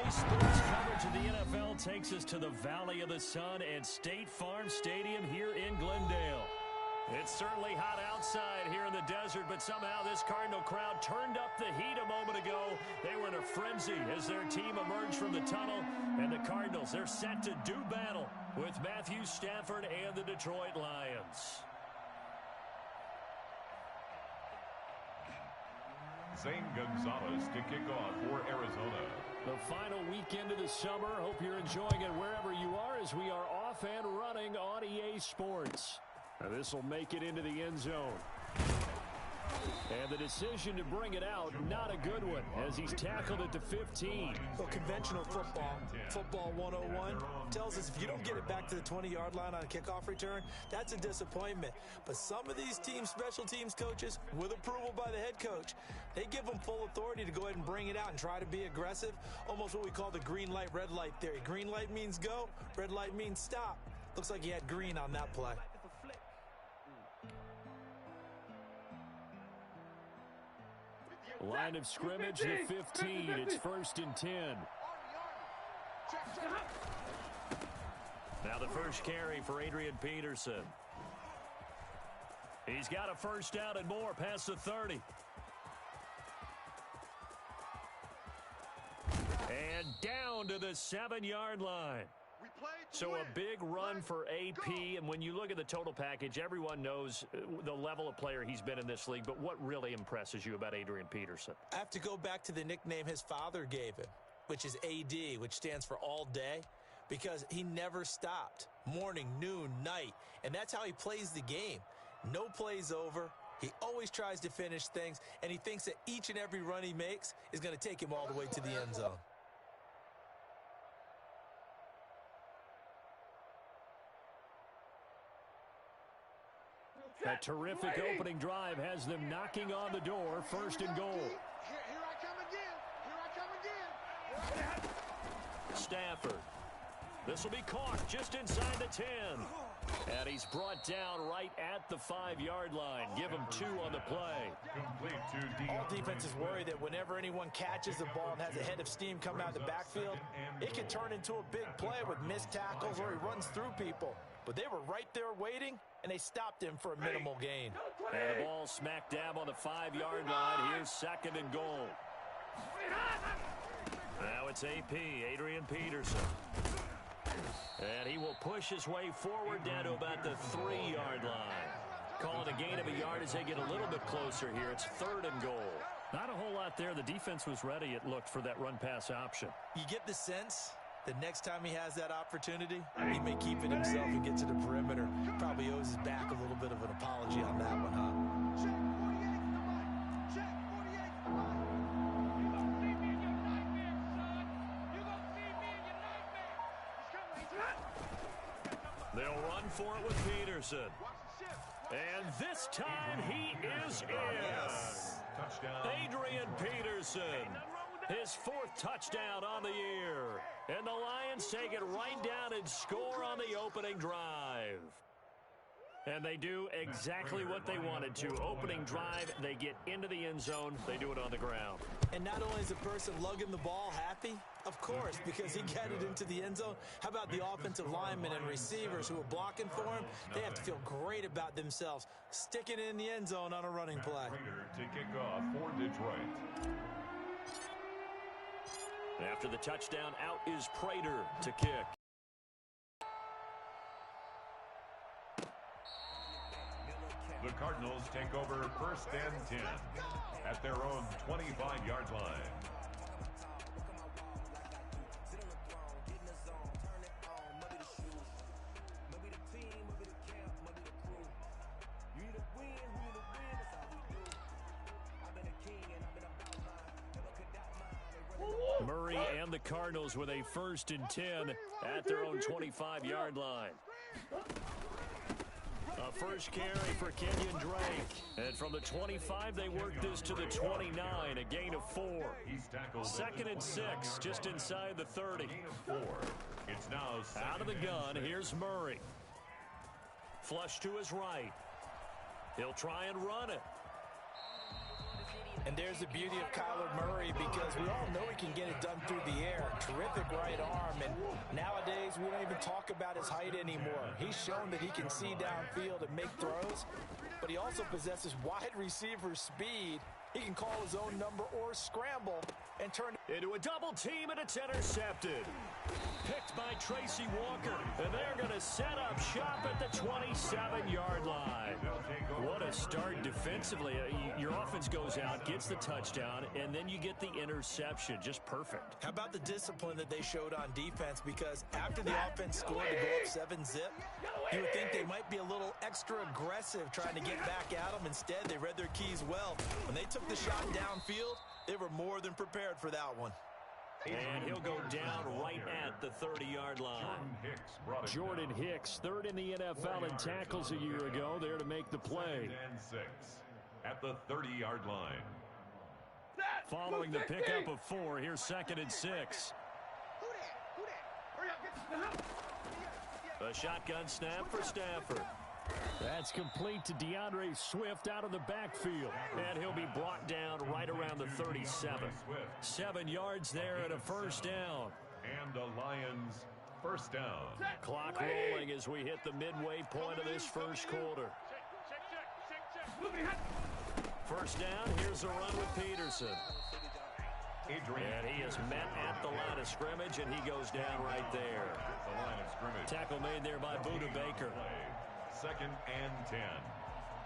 Sports coverage of the NFL takes us to the Valley of the Sun and State Farm Stadium here in Glendale. It's certainly hot outside here in the desert, but somehow this Cardinal crowd turned up the heat a moment ago. They were in a frenzy as their team emerged from the tunnel, and the Cardinals, they're set to do battle with Matthew Stafford and the Detroit Lions. Zane Gonzalez to kick off for Arizona. The final weekend of the summer. Hope you're enjoying it wherever you are as we are off and running on EA Sports. Now this will make it into the end zone. And the decision to bring it out, not a good one, as he's tackled at the 15. Well, conventional football 101, tells us if you don't get it back to the 20-yard line on a kickoff return, that's a disappointment. But some of these special teams coaches, with approval by the head coach, they give them full authority to go ahead and bring it out and try to be aggressive, almost what we call the green light, red light theory. Green light means go, red light means stop. Looks like he had green on that play. Line of scrimmage, the 15. It's 1st and 10. Now the first carry for Adrian Peterson. He's got a first down and more past the 30. And down to the 7-yard line. So a big run for AP, and when you look at the total package, everyone knows the level of player he's been in this league, but what really impresses you about Adrian Peterson? I have to go back to the nickname his father gave him, which is AD, which stands for all day, because he never stopped. Morning, noon, night, and that's how he plays the game. No plays over. He always tries to finish things, and he thinks that each and every run he makes is going to take him all the way to the end zone. A terrific opening drive has them knocking on the door, 1st and goal. Here I come again. Stafford. This will be caught just inside the 10. And he's brought down right at the 5-yard line. Give him 2 on the play. All defenses worry that whenever anyone catches the ball and has a head of steam coming out of the backfield, it can turn into a big play with missed tackles or he runs through people. But they were right there waiting, and they stopped him for a minimal gain. And the ball smack dab on the 5-yard line. Here's 2nd and goal. Now it's AP, Adrian Peterson. And he will push his way forward down to about the 3-yard line. Calling a gain of a yard as they get a little bit closer here. It's 3rd and goal. Not a whole lot there. The defense was ready, it looked, for that run-pass option. You get the sense the next time he has that opportunity, he may keep it himself and get to the perimeter. Probably owes his back a little bit of an apology on that one, huh? Check 48 They'll run for it with Peterson. And this time he is in. Yes. Adrian Peterson. His 4th touchdown on the year. And the Lions take it right down and score on the opening drive. And they do exactly what they wanted to. Opening drive, they get into the end zone. They do it on the ground. And not only is the person lugging the ball happy, of course, because he got it into the end zone. How about the offensive linemen and receivers who are blocking for him? They have to feel great about themselves, sticking it in the end zone on a running play. To kick off for Detroit. After the touchdown, out is Prater to kick. The Cardinals take over 1st and 10 at their own 25-yard line. Murray and the Cardinals with a 1st and 10 at their own 25-yard line. A first carry for Kenyon Drake. And from the 25, they work this to the 29, a gain of 4. 2nd and 6, just inside the 30. It's now out of the gun. Here's Murray. Flush to his right. He'll try and run it. And there's the beauty of Kyler Murray, because we all know he can get it done through the air. Terrific right arm, and nowadays we don't even talk about his height anymore. He's shown that he can see downfield and make throws, but he also possesses wide receiver speed. He can call his own number or scramble and turn into a double team, and it's intercepted. Picked by Tracy Walker, and they're going to set up shop at the 27-yard line. What a start defensively. Your offense goes out, gets the touchdown, and then you get the interception. Just perfect. How about the discipline that they showed on defense? Because after the offense scored to go up 7-0, you would think they might be a little extra aggressive trying to get back at them. Instead, they read their keys well. When they took the shot downfield, they were more than prepared for that one. And he'll go down right at the 30-yard line. Jordan Hicks, third in the NFL in tackles a year ago, there to make the play. And 6 at the 30-yard line. Following the pickup of 4, here's 2nd and 6. A shotgun snap for Stafford. That's complete to DeAndre Swift out of the backfield. And he'll be brought down right around the 37. 7 yards there and a first down. And the Lions first down. Clock rolling as we hit the midway point of this first quarter. First down, here's a run with Peterson. And he is met at the line of scrimmage, and he goes down right there. The line of scrimmage. Tackle made there by Budda Baker. 2nd and 10.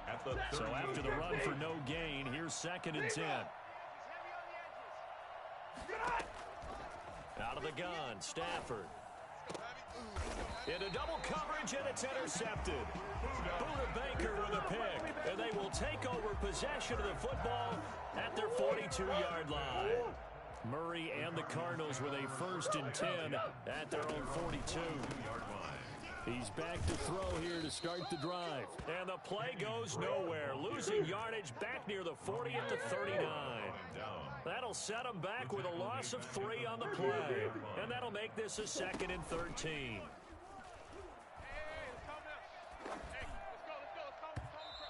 At the so after the run for no gain, here's 2nd and 10. Out of the gun, Stafford. Into double coverage, and it's intercepted. Budda Baker with a pick, and they will take over possession of the football at their 42-yard line. Murray and the Cardinals with a 1st and 10 at their own 42-yard line. He's back to throw here to start the drive. And the play goes nowhere. Losing yardage back near the 40 at the 39. That'll set him back with a loss of 3 on the play. And that'll make this a 2nd and 13.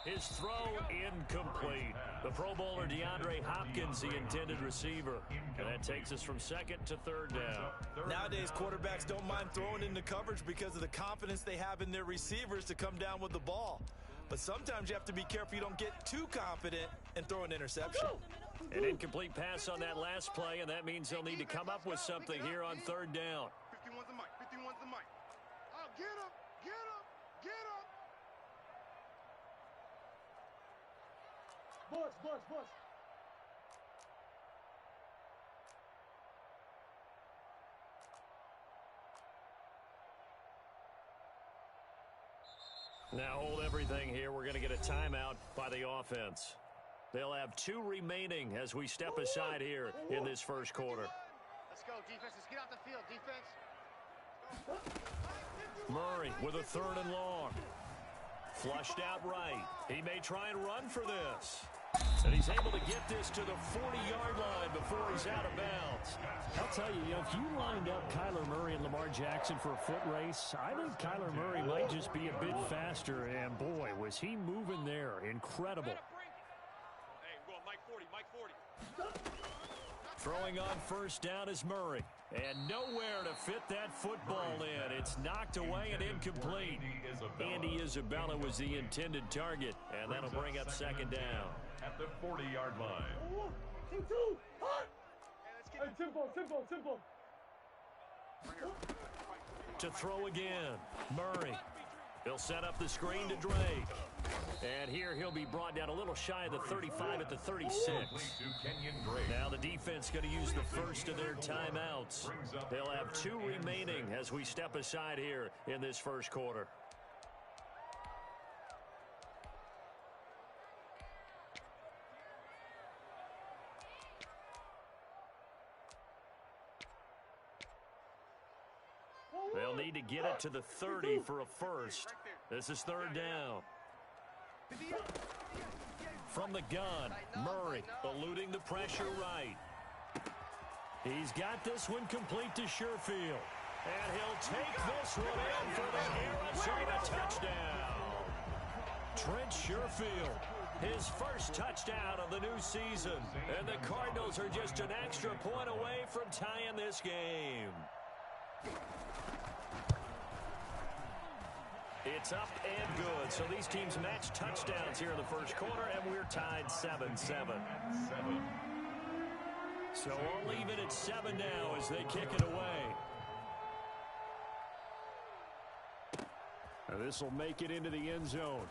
His throw incomplete. The Pro Bowler DeAndre Hopkins, the intended receiver. And that takes us from 2nd to 3rd down. Nowadays, quarterbacks don't mind throwing into coverage because of the confidence they have in their receivers to come down with the ball. But sometimes you have to be careful you don't get too confident and throw an interception. An incomplete pass on that last play, and that means they'll need to come up with something here on 3rd down. 51's the mic. 51's the mic. Oh, get him. Get him. Get him. Bus. Now hold everything here. We're going to get a timeout by the offense. They'll have 2 remaining as we step aside here in this first quarter. Let's go, defense. Let's get out the field, defense. Murray with a 3rd and long. Flushed out right. He may try and run for this. And he's able to get this to the 40-yard line before he's out of bounds. I'll tell you, if you lined up Kyler Murray and Lamar Jackson for a foot race, I think Kyler Murray might just be a bit faster. And, boy, was he moving there. Incredible. Hey, we're going Mike 40, Mike 40. Throwing on first down is Murray. And nowhere to fit that football in. It's knocked away and incomplete. Andy Isabella was the intended target. And that'll bring up 2nd down. At the 40-yard line. 2, hot! Hey, simple. To throw again, Murray. He'll set up the screen to Drake. And here he'll be brought down a little shy of the 35 at the 36. Now the defense going to use the first of their timeouts. They'll have 2 remaining as we step aside here in this first quarter. They'll need to get it to the 30 for a first. This is 3rd down. From the gun, Murray eluding the pressure right. He's got this one complete to Sherfield. And he'll take this one in for the Arizona touchdown. Trent Sherfield. His first touchdown of the new season. And the Cardinals are just an extra point away from tying this game. It's up and good. So these teams match touchdowns here in the first quarter, and we're tied 7-7. So all even at 7 now as they kick it away. Now this will make it into the end zone.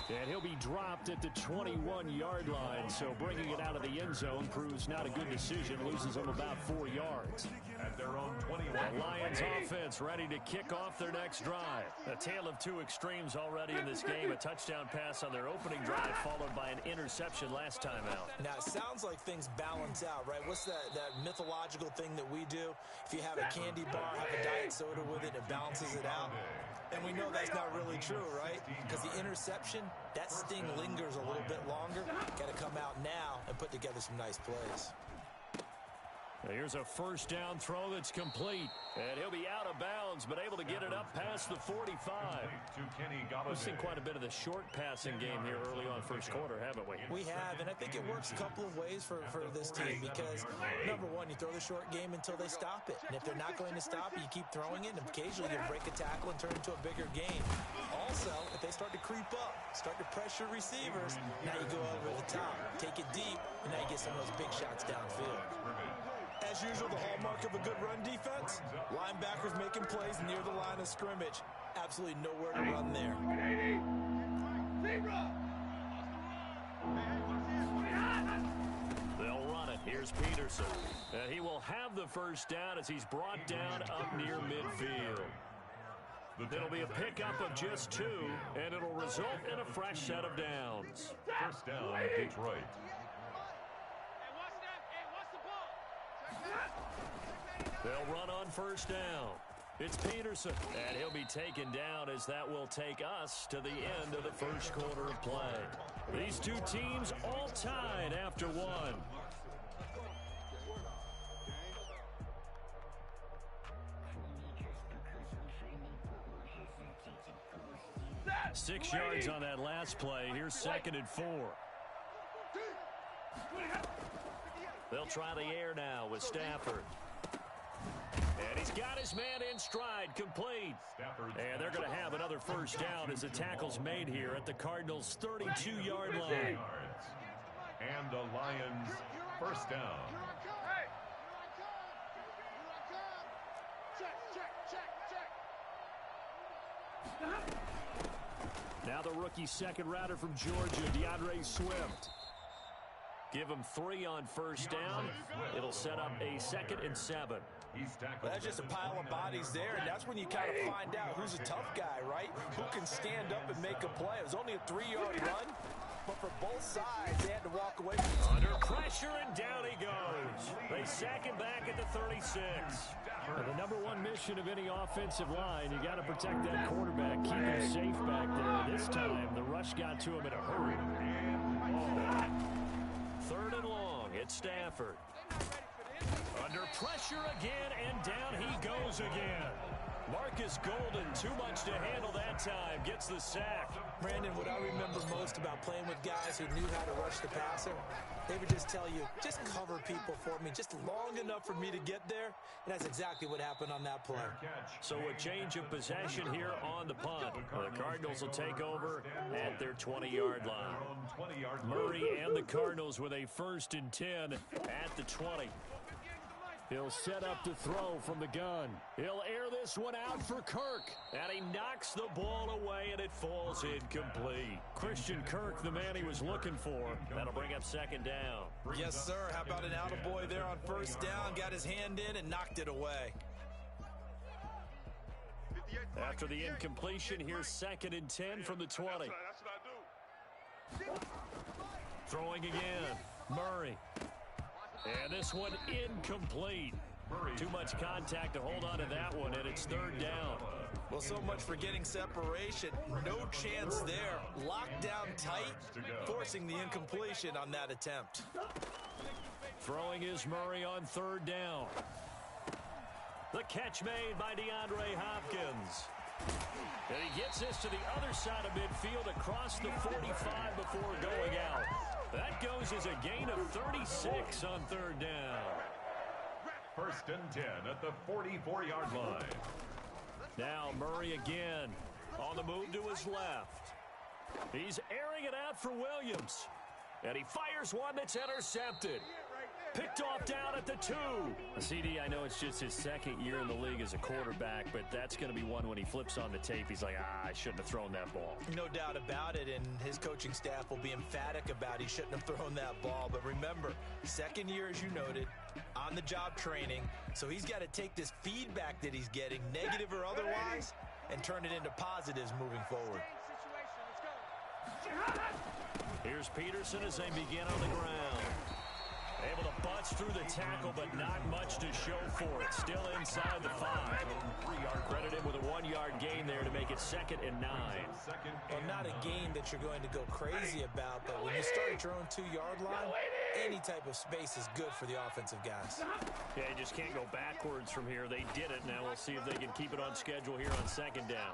And he'll be dropped at the 21-yard line, so bringing it out of the end zone proves not a good decision, loses them about 4 yards. At their own 21. The Lions offense ready to kick off their next drive. A tale of two extremes already in this game. A touchdown pass on their opening drive followed by an interception last time out. Now, it sounds like things balance out, right? What's that mythological thing that we do? If you have a candy bar, have a diet soda with it, it balances it out. And we know that's not really true, right? Because the interception, that sting lingers a little bit longer. Got to come out now and put together some nice plays. Here's a first down throw that's complete. And he'll be out of bounds, but able to get it up past the 45. We've seen quite a bit of the short passing game here early on first quarter, haven't we? We have, and I think it works a couple of ways for this team because, number one, you throw the short game until they stop it. And if they're not going to stop it, you keep throwing it, and occasionally you break a tackle and turn it into a bigger game. Also, if they start to creep up, start to pressure receivers, now you go over the top, take it deep, and now you get some of those big shots downfield. As usual, the hallmark of a good run defense, linebackers making plays near the line of scrimmage. Absolutely nowhere to run there. They'll run it. Here's Peterson. He will have the first down as he's brought down up near midfield. It'll be a pickup of just 2, and it'll result in a fresh set of downs. First down, Detroit. They'll run on first down. It's Peterson, and he'll be taken down as that will take us to the end of the first quarter of play. These two teams all tied after 1. 6 yards on that last play. Here's 2nd and 4. They'll try the air now with Stafford. And he's got his man in stride, complete. And they're going to have another first down as the tackle's made here at the Cardinals' 32-yard line. And the Lions first down. Now the rookie second rounder from Georgia, DeAndre Swift. Give him 3 on first down. It'll set up a 2nd and 7. Well, that's just a pile of bodies there, and that's when you kind of find out who's a tough guy, right? Who can stand up and make a play. It was only a 3-yard run, but for both sides, they had to walk away from it. Under pressure, and down he goes. They sack him back at the 36. Well, the number one mission of any offensive line, you got to protect that quarterback, keep him safe back there. This time, the rush got to him in a hurry. 3rd and long. It's Stafford. Under pressure again, and down he goes again. Marcus Golden, too much to handle that time, gets the sack. Brandon, what I remember most about playing with guys who knew how to rush the passer, they would just tell you, just cover people for me, just long enough for me to get there. And that's exactly what happened on that play. So a change of possession here on the punt. The Cardinals will take over at their 20-yard line. Murray and the Cardinals with a 1st and 10 at the 20. He'll set up to throw from the gun. He'll air this one out for Kirk. And he knocks the ball away, and it falls incomplete. Christian Kirk, the man he was looking for. That'll bring up 2nd down. Yes, sir. How about an attaboy there on first down? Got his hand in and knocked it away. After the incompletion, here's 2nd and 10 from the 20. That's what I do. Throwing again. Murray. And this one incomplete. Too much contact to hold on to that one, and it's 3rd down. Well, so much for getting separation. No chance there. Locked down tight, forcing the incompletion on that attempt. Throwing is Murray on 3rd down. The catch made by DeAndre Hopkins. And he gets this to the other side of midfield across the 45 before going out. That goes as a gain of 36 on third down. First and 10 at the 44-yard line. Now Murray again on the move to his left. He's airing it out for Williams. And he fires one that's intercepted. Picked off down at the 2. CD, I know it's just his second year in the league as a quarterback, but that's going to be one when he flips on the tape. He's like, I shouldn't have thrown that ball. No doubt about it, and his coaching staff will be emphatic about he shouldn't have thrown that ball. But remember, second year, as you noted, on-the-job training, so he's got to take this feedback that he's getting, negative or otherwise, and turn it into positives moving forward. Here's Peterson as they begin on the ground. Able to bust through the tackle, but not much to show for it. Still inside the 5. Credited with a 1-yard gain there to make it 2nd and 9. Well, not a gain that you're going to go crazy about, but when you start at your own 2-yard line, any type of space is good for the offensive guys. Yeah, you just can't go backwards from here. They did it. Now we'll see if they can keep it on schedule here on 2nd down.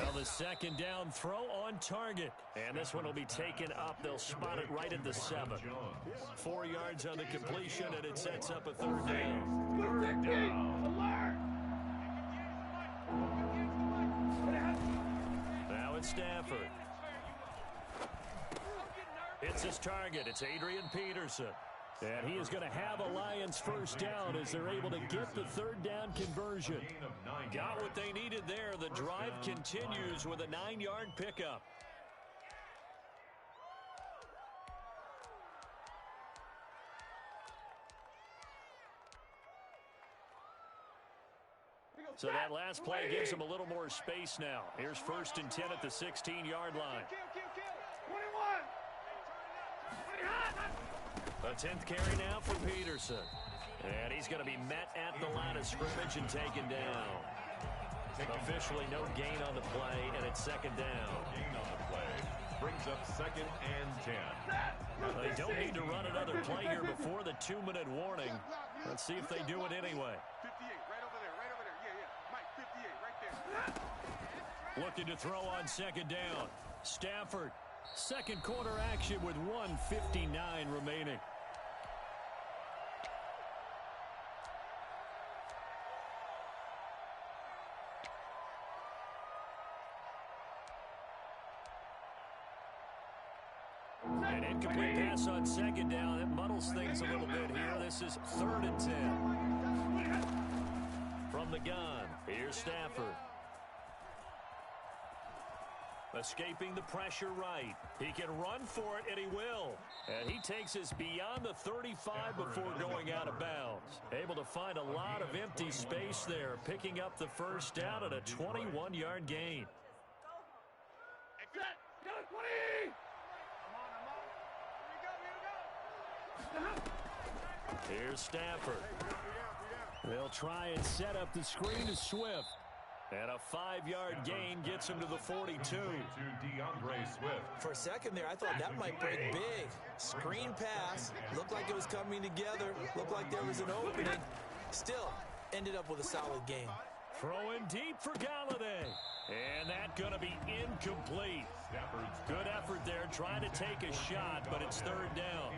Well, the 2nd down throw on target. And this one will be taken up. They'll spot it right at the 7. 4 yards on the completion, and it sets up a 3rd down. Now it's Stafford. It's his target. It's Adrian Peterson. And he is going to have a Lions first down as they're able to get the 3rd down conversion. Got what they needed there. The drive continues with a 9-yard pickup. So that last play gives them a little more space now. Here's 1st and 10 at the 16-yard line. A 10th carry now for Peterson. And he's going to be met at the line of scrimmage and taken down. Officially no gain on the play, and it's 2nd down. Gain on the play brings up 2nd and 10. They don't need to run another play here before the 2-minute warning. Let's see if they do it anyway. 58, right over there, right over there. Yeah, Mike, 58, right there. Looking to throw on 2nd down. Stafford, 2nd quarter action with 1:59 remaining. An incomplete pass on 2nd down. It muddles things a little bit here. This is 3rd and 10. From the gun, here's Stafford. Escaping the pressure right. He can run for it, and he will. And he takes us beyond the 35 before going out of bounds. Able to find a lot of empty space there, picking up the first down at a 21-yard gain. Here's Stafford. They'll try and set up the screen to Swift. And a 5-yard gain gets him to the 42. To DeAndre Swift. For a second there, I thought that might break big. Screen pass. Looked like it was coming together. Looked like there was an opening. Still, ended up with a solid gain. Throwing deep for Galladay. And that's going to be incomplete. Good effort there, trying to take a shot, but it's 3rd down.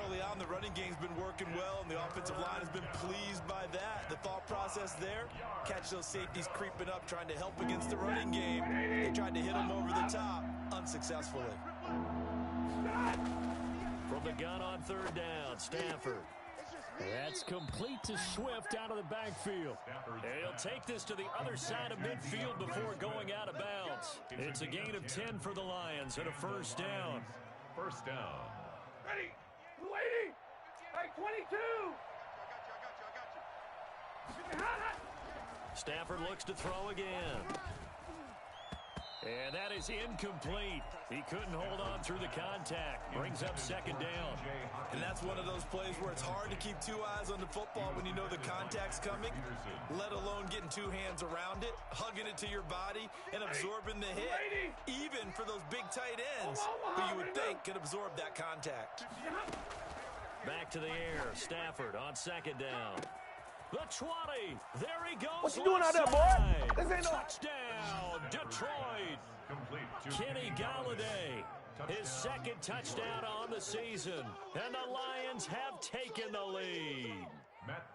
Early on, the running game's been working well, and the offensive line has been pleased by that. The thought process there, catch those safeties creeping up, trying to help against the running game. They tried to hit them over the top, unsuccessfully. From the gun on 3rd down, Stafford. That's complete to Swift out of the backfield. And he'll take this to the other side of midfield before going out of bounds. It's a gain of 10 for the Lions and a first down. First down. Ready. Waiting. Hey, 22. I got you. Stafford looks to throw again. And that is incomplete. He couldn't hold on through the contact. Brings up 2nd down. And that's one of those plays where it's hard to keep 2 eyes on the football when you know the contact's coming, let alone getting 2 hands around it, hugging it to your body, and absorbing the hit. Even for those big tight ends who you would think could absorb that contact. Back to the air. Stafford on 2nd down. The 20. There he goes. What you doing out there, boy? This ain't no touchdown, Detroit. Kenny Golladay, his second touchdown on the season. And the Lions have taken the lead.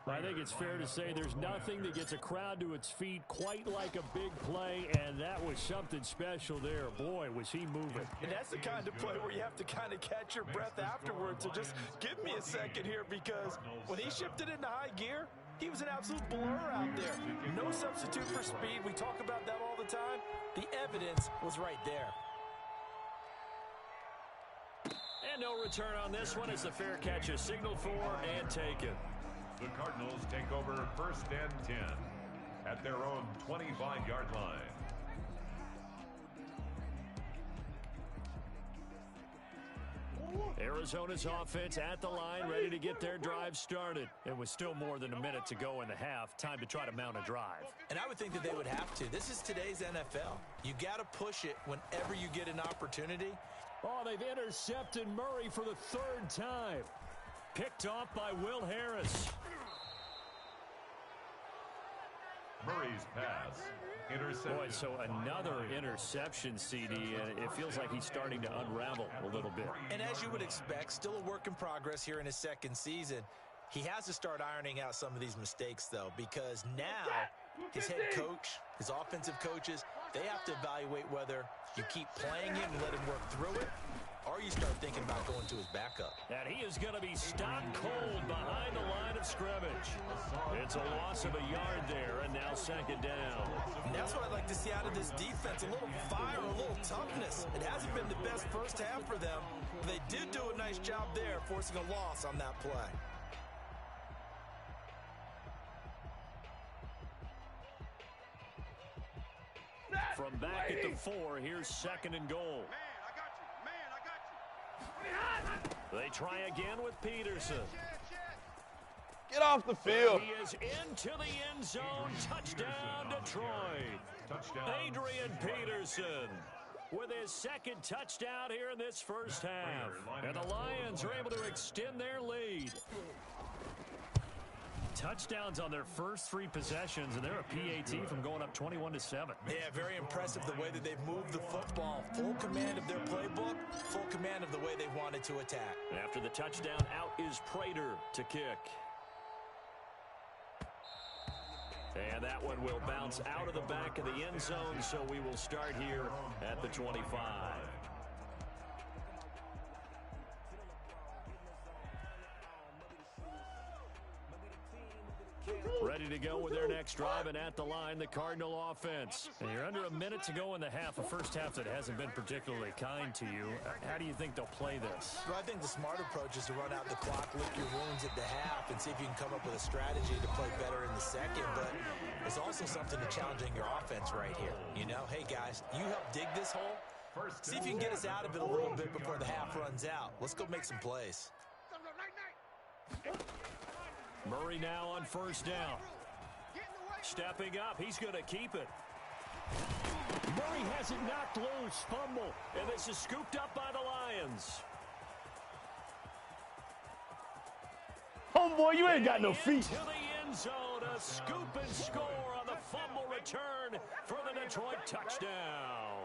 I think it's fair to say there's nothing that gets a crowd to its feet quite like a big play, and that was something special there. Boy, was he moving. And that's the kind of play where you have to kind of catch your breath afterwards. So just give me a second here, because when he shifted into high gear, he was an absolute blur out there. No substitute for speed. We talk about that all the time. The evidence was right there. And no return on this one as the fair catch is signaled for and taken. The Cardinals take over 1st and 10 at their own 25-yard line. Arizona's offense at the line, ready to get their drive started. It was still more than a minute to go in the half. Time to try to mount a drive. And I would think that they would have to. This is today's NFL. You got to push it whenever you get an opportunity. Oh, they've intercepted Murray for the 3rd time. Picked off by Will Harris. Murray's pass. Interception. Boy, so another interception, CD, and it feels like he's starting to unravel a little bit. And as you would expect, still a work in progress here in his second season. He has to start ironing out some of these mistakes, though, because now his head coach, his offensive coaches, they have to evaluate whether you keep playing him and let him work through it, or you start thinking about going to his backup. And he is going to be stopped cold behind the line of scrimmage. It's a loss of a yard there, and now 2nd down. And that's what I'd like to see out of this defense, a little fire, a little toughness. It hasn't been the best first half for them, but they did do a nice job there, forcing a loss on that play. From back at the 4, here's 2nd and goal. They try again with Peterson. Get off the field. He is into the end zone. Touchdown, Detroit. Touchdown. Adrian Peterson with his 2nd touchdown here in this first half. And the Lions are able to extend their lead. Touchdowns on their first 3 possessions, and they're a PAT from going up 21-7. Yeah, very impressive the way that they've moved the football. Full command of their playbook, full command of the way they wanted to attack. After the touchdown, out is Prater to kick. And that one will bounce out of the back of the end zone, so we will start here at the 25. Ready to go with their next drive, and at the line, the Cardinal offense. And you're under a minute to go in the half, a first half that hasn't been particularly kind to you. How do you think they'll play this? Well, I think the smart approach is to run out the clock, lick your wounds at the half, and see if you can come up with a strategy to play better in the second. But there's also something to challenging your offense right here. You know, hey, guys, you help dig this hole. See if you can get us out of it a little bit before the half runs out. Let's go make some plays. Murray now on 1st down. Stepping up, he's going to keep it. Murray has it knocked loose, fumble, and this is scooped up by the Lions. Homeboy, you ain't got no feet. Into the end zone, a scoop and score on the fumble return for the Detroit touchdown.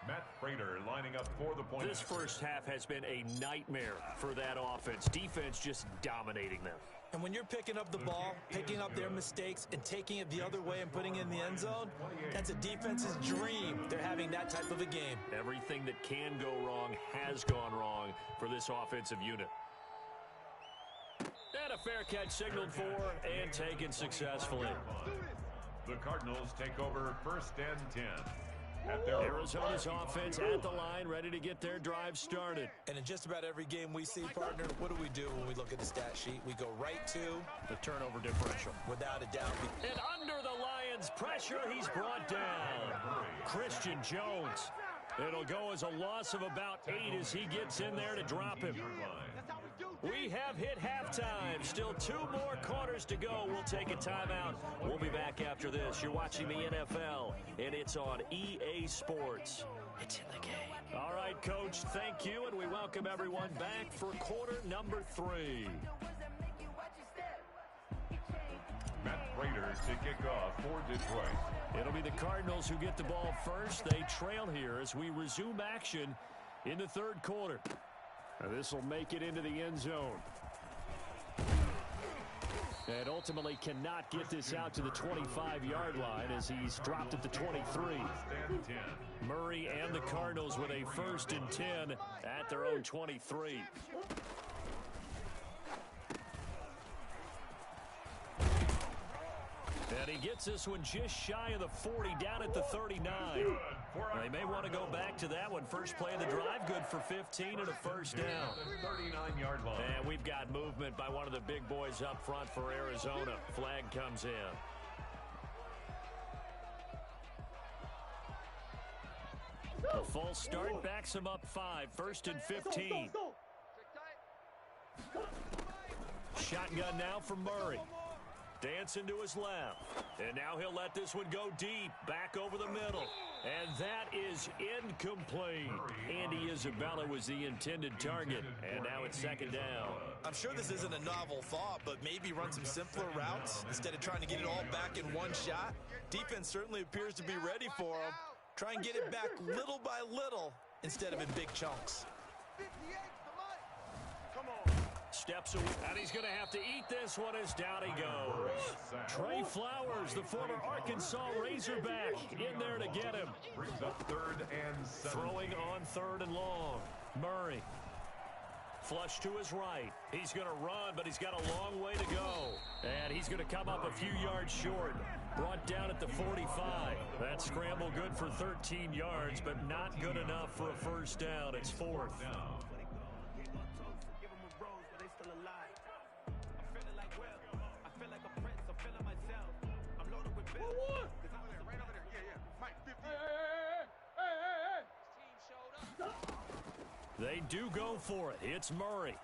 Matt Prater lining up for the point. This first half has been a nightmare for that offense. Defense just dominating them. And when you're picking up the ball, picking up their mistakes, and taking it the other way and putting it in the end zone, that's a defense's dream. They're having that type of a game. Everything that can go wrong has gone wrong for this offensive unit. And a fair catch signaled for and taken successfully. The Cardinals take over 1st and 10. Arizona's offense at the line, ready to get their drive started. And in just about every game we see, partner, what do when we look at the stat sheet? We go right to the turnover differential. Without a doubt. And under the Lions' pressure, he's brought down. Christian Jones. It'll go as a loss of about 8 as he gets in there to drop him. We have hit halftime. Still 2 more quarters to go. We'll take a timeout. We'll be back after this. You're watching the NFL, and it's on EA Sports. It's in the game. All right, Coach, thank you, and we welcome everyone back for quarter number 3. to kick off for Detroit. It'll be the Cardinals who get the ball first. They trail here as we resume action in the third quarter. This will make it into the end zone. And ultimately cannot get this out to the 25-yard line as he's dropped at the 23. Murray and the Cardinals with a 1st and 10 at their own 23. And he gets this one just shy of the 40, down at the 39. They may want to go back to that one. First play of the drive, good for 15 and a first down. 39-yard line. And we've got movement by one of the big boys up front for Arizona. Flag comes in. A false start backs him up 5. 1st and 15. Shotgun now from Murray. Dancing to his left. And now he'll let this one go deep. Back over the middle. And that is incomplete. Andy Isabella was the intended target. And now it's 2nd down. I'm sure this isn't a novel thought, but maybe run some simpler routes instead of trying to get it all back in one shot. Defense certainly appears to be ready for him. Try and get it back little by little instead of in big chunks. Steps away, and he's going to have to eat this one as down he goes. Trey Flowers, the former Arkansas Razorback, in there to get him. Brings up 3rd and 7. Throwing on 3rd and long. Murray. Flush to his right. He's going to run, but he's got a long way to go. And he's going to come up a few yards short. Brought down at the 45. That scramble good for 13 yards, but not good enough for a first down. It's 4th. They do go for it. It's Murray.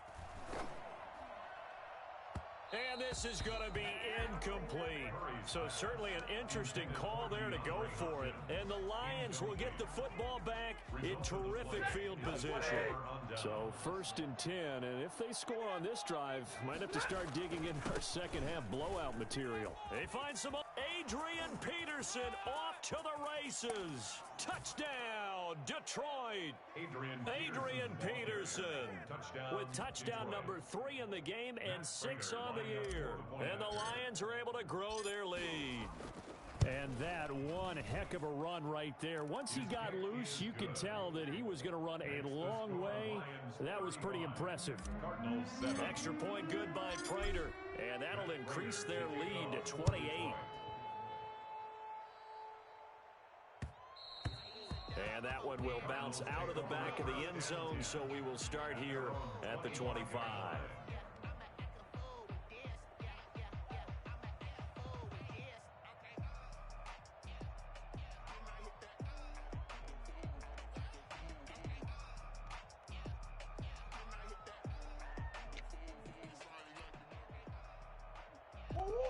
And this is going to be incomplete. So certainly an interesting call there to go for it. And the Lions will get the football back in terrific field position. So 1st and 10. And if they score on this drive, might have to start digging into our second half blowout material. They find some Adrian Peterson off to the races. Touchdown, Detroit. Adrian Peterson with touchdown number 3 in the game and 6 on the year. And the Lions are able to grow their lead. And that one heck of a run right there. Once he got loose, you could tell that he was going to run a long way. That was pretty impressive. Extra point good by Prater. And that'll increase their lead to 28. And that one will bounce out of the back of the end zone, so we will start here at the 25.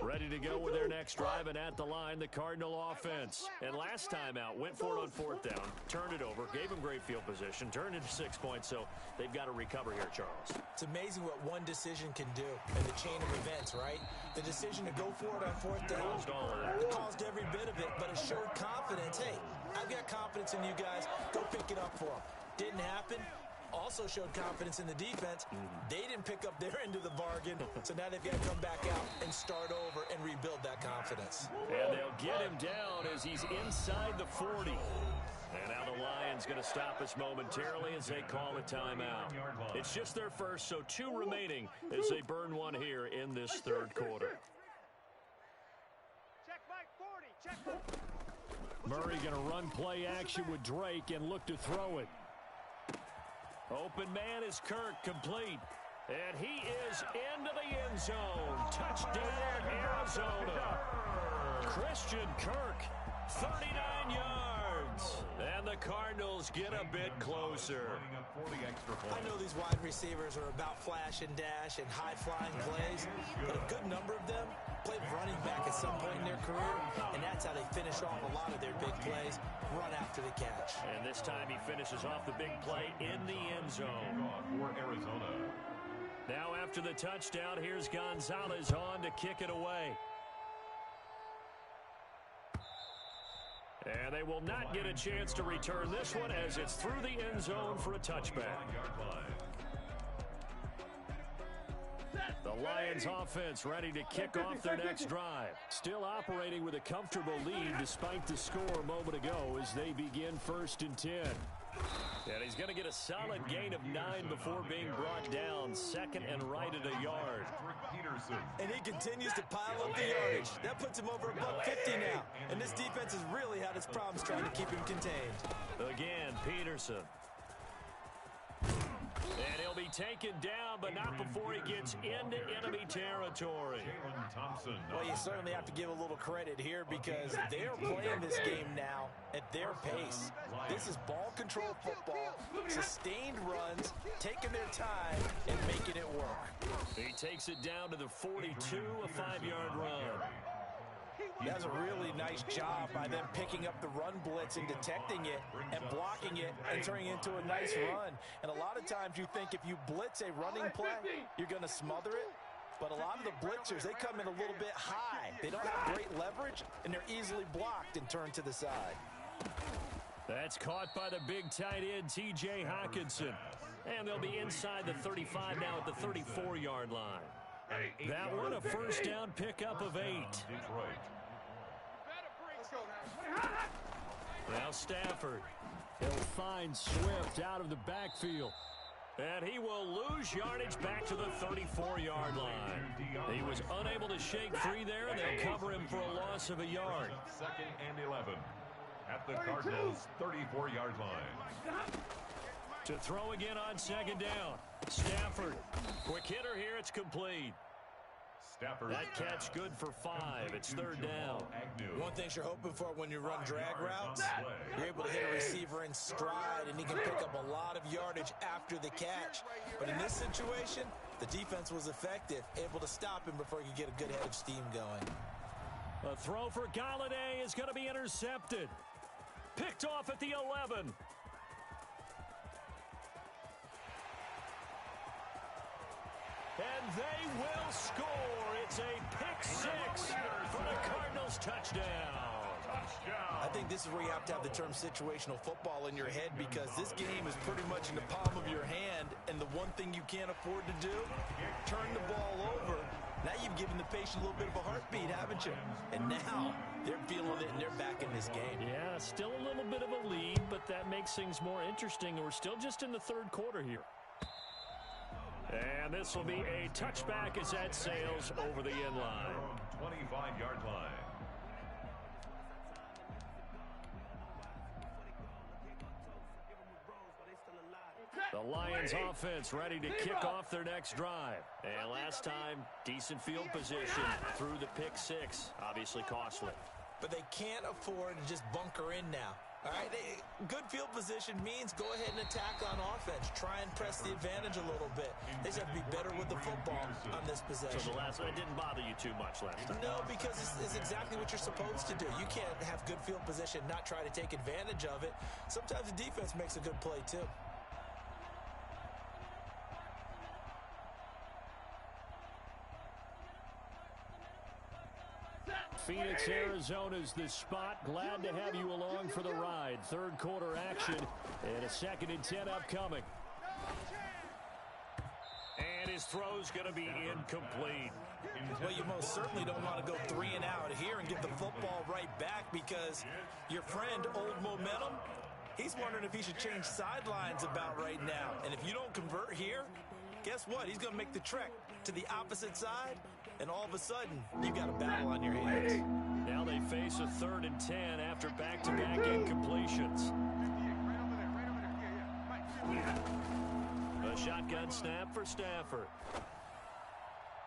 Ready to go with their next drive, and at the line, the Cardinal offense. And last time out, went for it on 4th down, turned it over, gave them great field position, turned into 6 points, so they've got to recover here, Charles. It's amazing what one decision can do in the chain of events, right? The decision to go for it on 4th down. Caused all of that. It caused every bit of it, but it showed confidence. Hey, I've got confidence in you guys. Go pick it up for them. Didn't happen. Also showed confidence in the defense. They didn't pick up their end of the bargain, so now they've got to come back out and start over and rebuild that confidence. And they'll get him down as he's inside the 40. And now the Lions going to stop us momentarily as they call a timeout. It's just their first, so 2 remaining as they burn one here in this third quarter. Murray going to run play action with Drake and look to throw it. Open man is Kirk, complete. And he is into the end zone. Touchdown, Arizona. Christian Kirk, 39 yards. And the Cardinals get a bit closer. I know these wide receivers are about flash and dash and high-flying plays, but a good number of them played running back at some point in their career, and that's how they finish off a lot of their big plays, run after the catch. And this time he finishes off the big play in the end zone. For Arizona. Now after the touchdown, here's Gonzalez on to kick it away. And they will not get a chance to return this one as it's through the end zone for a touchback. The Lions offense ready to kick off their next drive. Still operating with a comfortable lead despite the score a moment ago as they begin 1st and 10. And he's going to get a solid gain of 9 before being brought down. 2nd and right at a yard. And he continues to pile up the yardage. That puts him over $150 now. And this defense has really had its problems trying to keep him contained. Again, Peterson. And he'll be taken down, but not before he gets into enemy territory. Well, you certainly have to give a little credit here because they're playing this game now at their pace. This is ball control football, sustained runs, taking their time, and making it work. He takes it down to the 42, a 5-yard run. That's a really nice job by them picking up the run blitz and detecting it and blocking it and turning it into a nice run. And a lot of times you think if you blitz a running play, you're going to smother it. But a lot of the blitzers, they come in a little bit high. They don't have great leverage, and they're easily blocked and turned to the side. That's caught by the big tight end, T.J. Hockenson. And they'll be inside the 35 now at the 34-yard line. That one a first down pickup of 8. Now Stafford. He'll find Swift out of the backfield. And he will lose yardage back to the 34-yard line. He was unable to shake free there, and they'll cover him for a loss of a yard. 2nd and 11 at the Cardinals' 34-yard line. To throw again on 2nd down. Stafford. Quick hitter here. It's complete. Stafford. That catch good for 5. It's 3rd down. One thing you're hoping for when you run drag routes, you're able to hit a receiver in stride, and he can pick up a lot of yardage after the catch. But in this situation, the defense was effective, able to stop him before he could get a good head of steam going. A throw for Galladay is going to be intercepted. Picked off at the 11. And they will score. It's a pick 6 for the Cardinals touchdown. I think this is where you have to have the term situational football in your head because this game is pretty much in the palm of your hand, and the one thing you can't afford to do, turn the ball over. Now you've given the patient a little bit of a heartbeat, haven't you? And now they're feeling it, and they're back in this game. Yeah, still a little bit of a lead, but that makes things more interesting. We're still just in the 3rd quarter here. And this will be a touchback as that sails over the end line. 25-yard line. The Lions offense ready to kick off their next drive. And last time, decent field position through the pick 6. Obviously costly. But they can't afford to just bunker in now. All right, good field position means go ahead and attack on offense. Try and press the advantage a little bit. They just have to be better with the football on this possession. So the last one didn't bother you too much last time? No, because it's exactly what you're supposed to do. You can't have good field position, not try to take advantage of it. Sometimes the defense makes a good play, too. Phoenix, Arizona's the spot. Glad to have you along for the ride. 3rd quarter action and a 2nd and 10 upcoming. And his throw's going to be incomplete. Well, you most certainly don't want to go 3 and out here and get the football right back because your friend, Old Momentum, he's wondering if he should change sidelines about right now. And if you don't convert here, guess what? He's going to make the trek to the opposite side, and all of a sudden, you've got a battle on your hands. Now they face a 3rd and 10 after back-to-back incompletions. A shotgun snap for Stafford.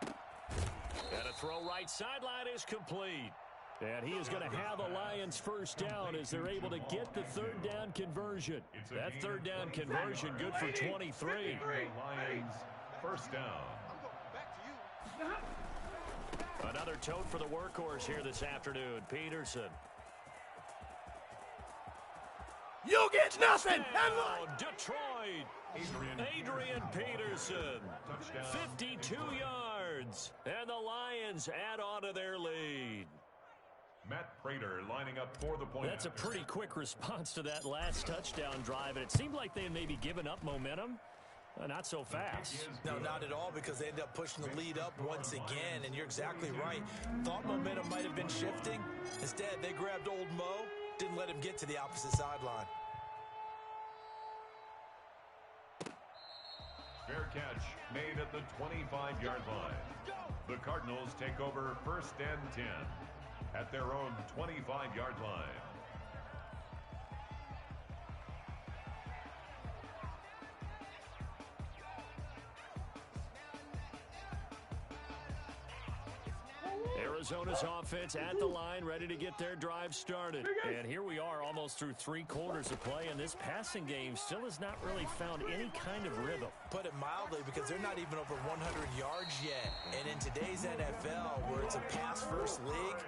And a throw right sideline is complete. And he is going to have the Lions first down as they're able to get the 3rd down conversion. That 3rd down conversion good for 23. Lions first down. Another tote for the workhorse here this afternoon, Peterson. You get nothing! Touchdown, Detroit! Adrian Peterson. 52 yards. And the Lions add on to their lead. Matt Prater lining up for the point. That's a pretty quick response to that last touchdown drive, and it seemed like they had maybe given up momentum. Not so fast. No, not at all, because they ended up pushing the lead up once again, and you're exactly right. Thought momentum might have been shifting. Instead, they grabbed old Mo, didn't let him get to the opposite sideline. Fair catch made at the 25-yard line. The Cardinals take over 1st and 10 at their own 25-yard line. Arizona's offense at the line, ready to get their drive started. And here we are almost through 3 quarters of play, and this passing game still has not really found any kind of rhythm. Put it mildly, because they're not even over 100 yards yet. And in today's NFL, where it's a pass-first league,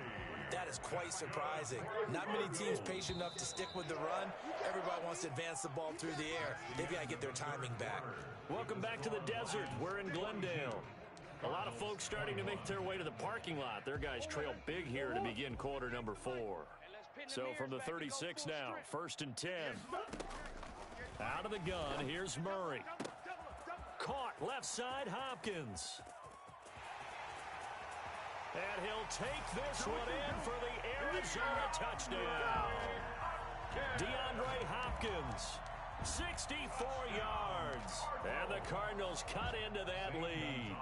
that is quite surprising. Not many teams patient enough to stick with the run. Everybody wants to advance the ball through the air. They've got to get their timing back. Welcome back to the desert. We're in Glendale. A lot of folks starting to make their way to the parking lot. Their guys trail big here to begin quarter number 4. So from the 36 now, 1st and 10. Out of the gun, here's Murray. Caught left side, Hopkins. And he'll take this one in for the Arizona touchdown. DeAndre Hopkins, 64 yards. And the Cardinals cut into that lead.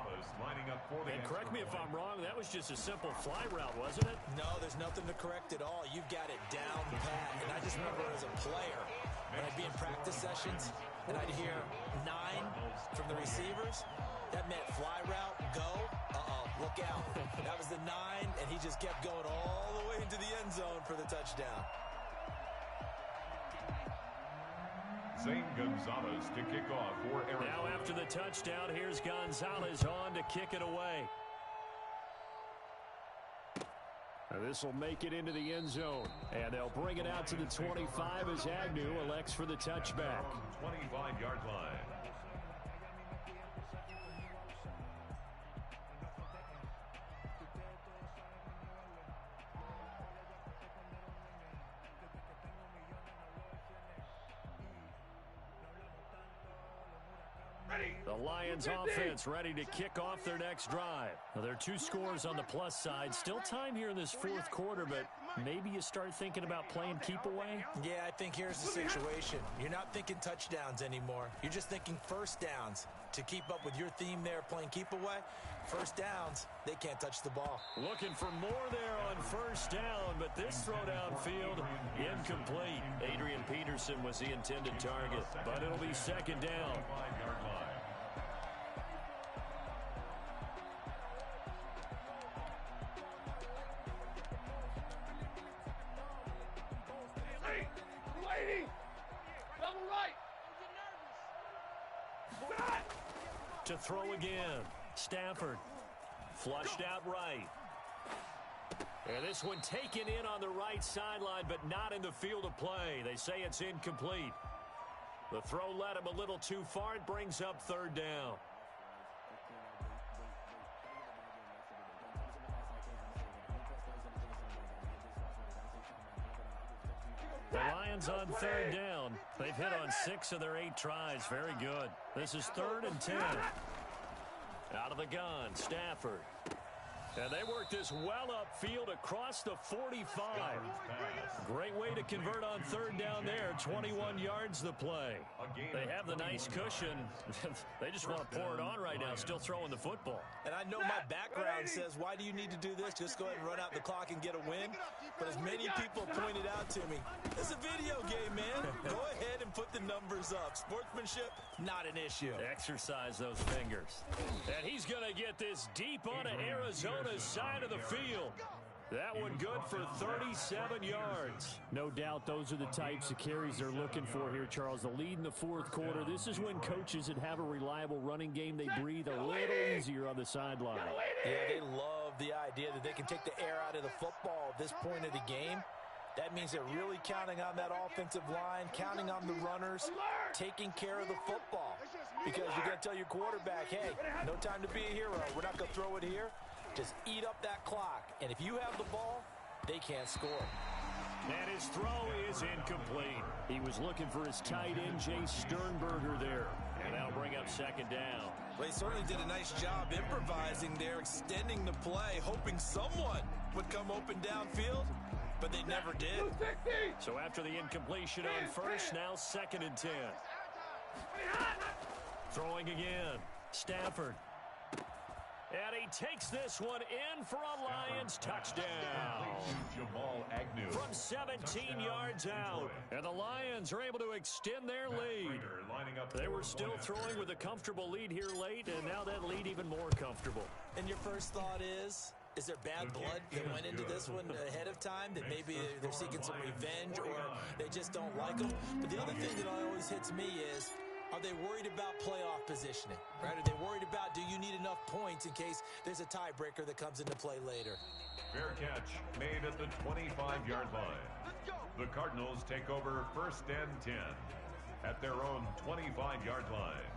And correct me if I'm wrong, that was just a simple fly route, wasn't it? No, there's nothing to correct at all. You've got it down pat. And I just remember as a player, when I'd be in practice sessions, and I'd hear 9 from the receivers, that meant fly route, go, look out. That was the 9, and he just kept going all the way into the end zone for the touchdown. Zane Gonzalez to kick off for Arizona. Now after the touchdown, here's Gonzalez on to kick it away. This will make it into the end zone, and they'll bring it out to the 25 as Agnew elects for the touchback. 25-yard line. The Lions offense ready to kick off their next drive. Now, there are 2 scores on the plus side. Still time here in this 4th quarter, but maybe you start thinking about playing keep away? Yeah, I think here's the situation. You're not thinking touchdowns anymore. You're just thinking first downs. To keep up with your theme there, playing keep away, first downs, they can't touch the ball. Looking for more there on first down, but this throw downfield, incomplete. Adrian Peterson was the intended target, but it'll be 2nd down. 5-yard line. To throw again. Stafford flushed out right. And this one taken in on the right sideline, but not in the field of play. They say it's incomplete. The throw led him a little too far. It brings up 3rd down. The Lions on 3rd down. They've hit on 6 of their 8 tries. Very good. This is 3rd and 10. Out of the gun, Stafford. And they work this well upfield across the 45. Great way to convert on 3rd down there. 21 yards the play. They have the nice cushion. They just want to pour it on right now, still throwing the football. And I know my background says, why do you need to do this? Just go ahead and run out the clock and get a win. But as many people pointed out to me, it's a video game, man. Go ahead and put the numbers up. Sportsmanship, not an issue. Exercise those fingers. And he's going to get this deep onto Arizona's side of the field. That one good for 37 yards. No doubt those are the types of carries they're looking for here, Charles. The lead in the 4th quarter. This is when coaches that have a reliable running game, they breathe a little easier on the sideline. Yeah, they love the idea that they can take the air out of the football at this point of the game. That means they're really counting on that offensive line, counting on the runners, taking care of the football. Because you're going to tell your quarterback, hey, no time to be a hero. We're not going to throw it here. Just eat up that clock. And if you have the ball, they can't score. And his throw is incomplete. He was looking for his tight end, Jay Sternberger there. And that'll bring up second down. Well, he certainly did a nice job improvising there, extending the play, hoping someone would come open downfield, but they never did. So after the incompletion on first, now 2nd and 10. Throwing again, Stafford. And he takes this one in for a Lions touchdown. Jamal Agnew. From 17 yards out. And the Lions are able to extend their lead. They were still throwing with a comfortable lead here late, and now that lead even more comfortable. And your first thought is there bad blood that went into this one ahead of time, that maybe they're seeking some revenge or they just don't like them? But the other thing that always hits me is, are they worried about playoff positioning? Right? Are they worried about, do you need enough points in case there's a tiebreaker that comes into play later? Fair catch made at the 25-yard line. The Cardinals take over 1st and 10 at their own 25-yard line.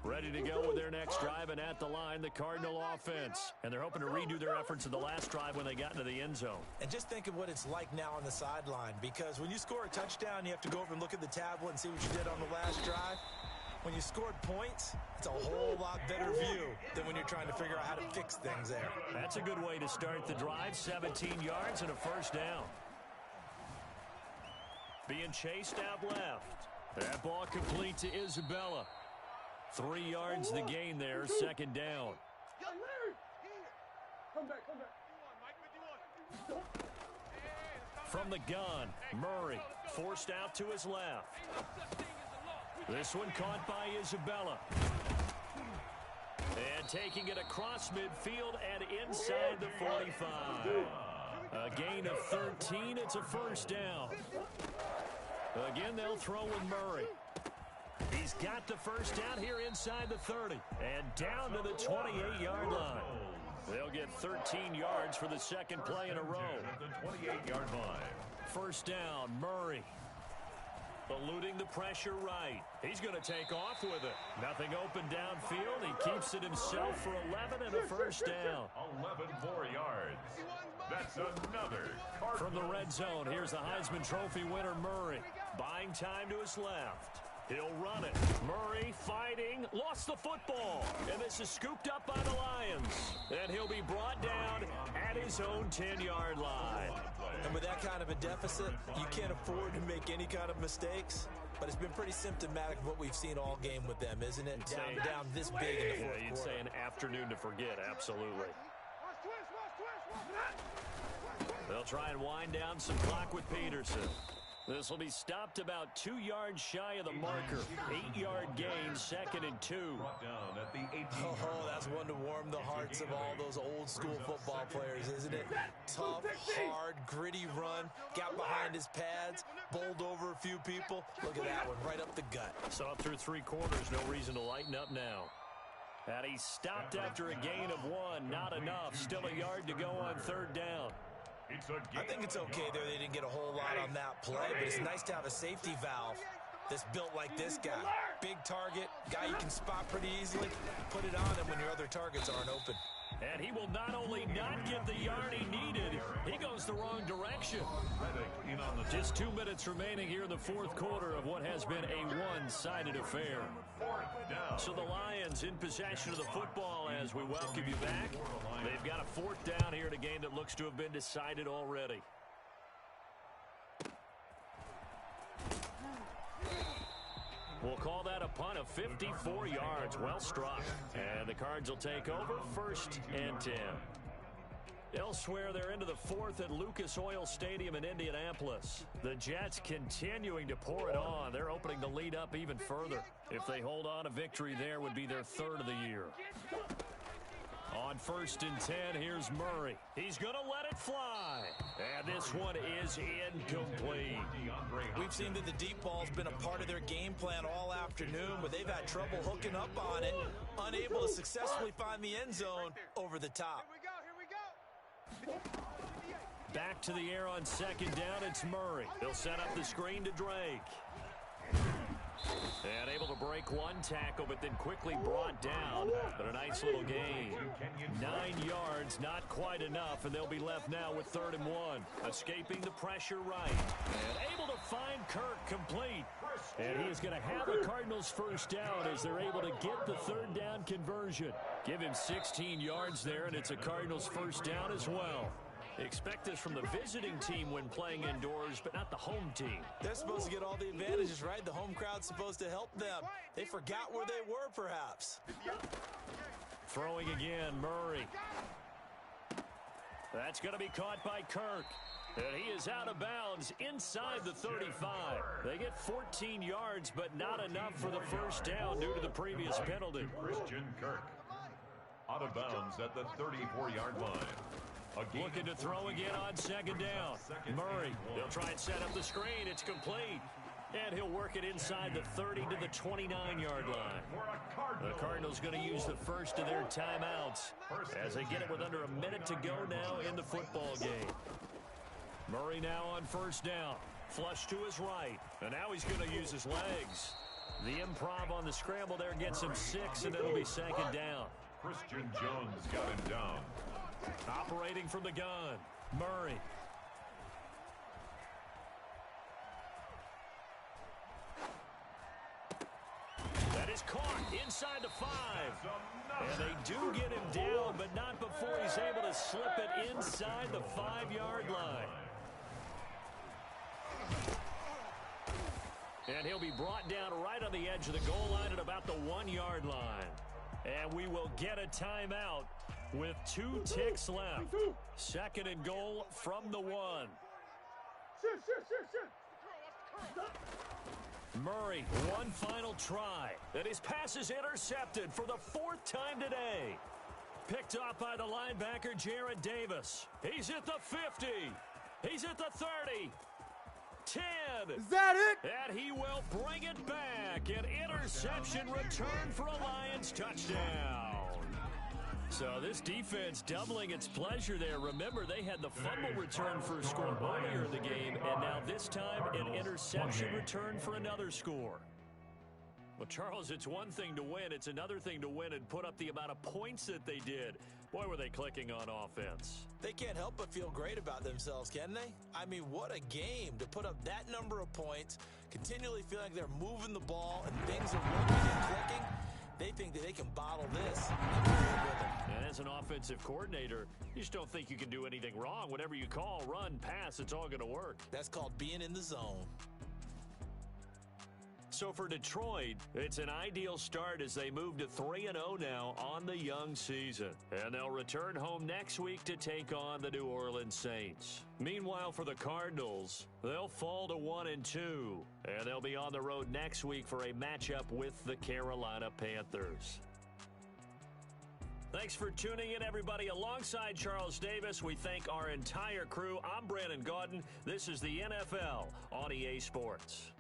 Ready to go with their next drive, and at the line, the Cardinal offense. And they're hoping to redo their efforts in the last drive when they got into the end zone. And just think of what it's like now on the sideline, because when you score a touchdown, you have to go over and look at the tablet and see what you did on the last drive. When you scored points, it's a whole lot better view than when you're trying to figure out how to fix things there. That's a good way to start the drive. 17 yards and a first down. Being chased out left. That ball complete to Isabella. 3 yards the gain there, 2nd down. From the gun, Murray forced out to his left. This one caught by Isabella. And taking it across midfield and inside the 45. A gain of 13, it's a first down. Again, they'll throw with Murray. He's got the first down here inside the 30. And down to the 28-yard line. They'll get 13 yards for the second play in a row. At the 28-yard line. First down, Murray. Eluding the pressure right. He's going to take off with it. Nothing open downfield. He keeps it himself for 11 and a first down. 11 more yards. That's another Cardinals. From the red zone, here's the Heisman Trophy winner, Murray. Buying time to his left. He'll run it. Murray fighting, lost the football. And this is scooped up by the Lions. And he'll be brought down at his own 10-yard line. And with that kind of a deficit, you can't afford to make any kind of mistakes. But it's been pretty symptomatic of what we've seen all game with them, isn't it? Down this big in the fourth quarter. You'd say an afternoon to forget, absolutely. They'll try and wind down some clock with Peterson. This will be stopped about 2 yards shy of the marker. 8-yard gain, 2nd and 2. Down at the 18. Oh, that's one to warm the hearts of all those old school football players, isn't it? Tough, hard, gritty run. Got behind his pads, bowled over a few people. Look at that one, right up the gut. So up through 3 quarters, no reason to lighten up now. And he stopped after a gain of 1. Not enough. Still a yard to go on 3rd down. I think it's okay there. They didn't get a whole lot on that play, but it's nice to have a safety valve that's built like this guy. Big target, guy you can spot pretty easily. Put it on him when your other targets aren't open. And he will not only not get the yard he needed, he goes the wrong direction. Just 2 minutes remaining here in the fourth quarter of what has been a one-sided affair. So the Lions in possession of the football as we welcome you back. They've got a 4th down here in a game that looks to have been decided already. We'll call that a punt of 54 yards. Well struck. And the Cards will take over 1st and 10. Elsewhere, they're into the 4th at Lucas Oil Stadium in Indianapolis. The Jets continuing to pour it on. They're opening the lead up even further. If they hold on, a victory there would be their 3rd of the year. On 1st and 10, here's Murray. He's going to let it fly. And this one is incomplete. We've seen that the deep ball's been a part of their game plan all afternoon, but they've had trouble hooking up on it, unable to successfully find the end zone over the top. Back to the air on 2nd down, it's Murray. He'll set up the screen to Drake. And able to break one tackle, but then quickly brought down. But a nice little gain. 9 yards, not quite enough, and they'll be left now with 3rd and 1. Escaping the pressure right. And able to find Kirk complete. And he is going to have a Cardinals first down as they're able to get the 3rd down conversion. Give him 16 yards there, and it's a Cardinals first down as well. Expect this from the visiting team when playing indoors, but not the home team. They're supposed to get all the advantages, right? The home crowd's supposed to help them. They forgot where they were, perhaps. Throwing again, Murray. That's going to be caught by Kirk. And he is out of bounds inside the 35. They get 14 yards, but not enough for the first down due to the previous penalty. Christian Kirk out of bounds at the 34-yard line. Looking to throw again on 2nd down. Murray, they'll try and set up the screen. It's complete. And he'll work it inside the 30 to the 29-yard line. The Cardinals going to use the first of their timeouts as they get it with under a minute to go now in the football game. Murray now on 1st down. Flush to his right. And now he's going to use his legs. The improv on the scramble there gets him 6, and it'll be 2nd down. Christian Jones got him down. Operating from the gun, Murray. That is caught inside the 5. And they do get him down, but not before he's able to slip it inside the 5-yard line. And he'll be brought down right on the edge of the goal line at about the 1-yard line. And we will get a timeout with 2 ticks left. 2nd and goal from the 1. Murray, one final try. And his pass is intercepted for the 4th time today. Picked off by the linebacker, Jarrad Davis. He's at the 50. He's at the 30. 10. Is that it? And he will bring it back. An interception return for a Lions touchdown. So this defense doubling its pleasure there. Remember, they had the fumble return for a score earlier in the game, and now this time an interception return for another score. Well, Charles, it's one thing to win. It's another thing to win and put up the amount of points that they did. Boy, were they clicking on offense. They can't help but feel great about themselves, can they? I mean, what a game to put up that number of points, continually feel like they're moving the ball and things are working and clicking. They think that they can bottle this and carry it with them. And as an offensive coordinator, you just don't think you can do anything wrong. Whatever you call, run, pass, it's all going to work. That's called being in the zone. So for Detroit, it's an ideal start as they move to 3-0 now on the young season. And they'll return home next week to take on the New Orleans Saints. Meanwhile, for the Cardinals, they'll fall to 1-2. And they'll be on the road next week for a matchup with the Carolina Panthers. Thanks for tuning in, everybody. Alongside Charles Davis, we thank our entire crew. I'm Brandon Gaudin. This is the NFL on EA Sports.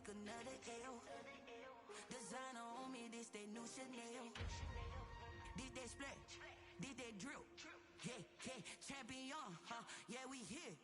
take another L. Designer on me, this they new Chanel. Did they splash? Did they drill? Yeah, yeah, champion, huh? Yeah, we here.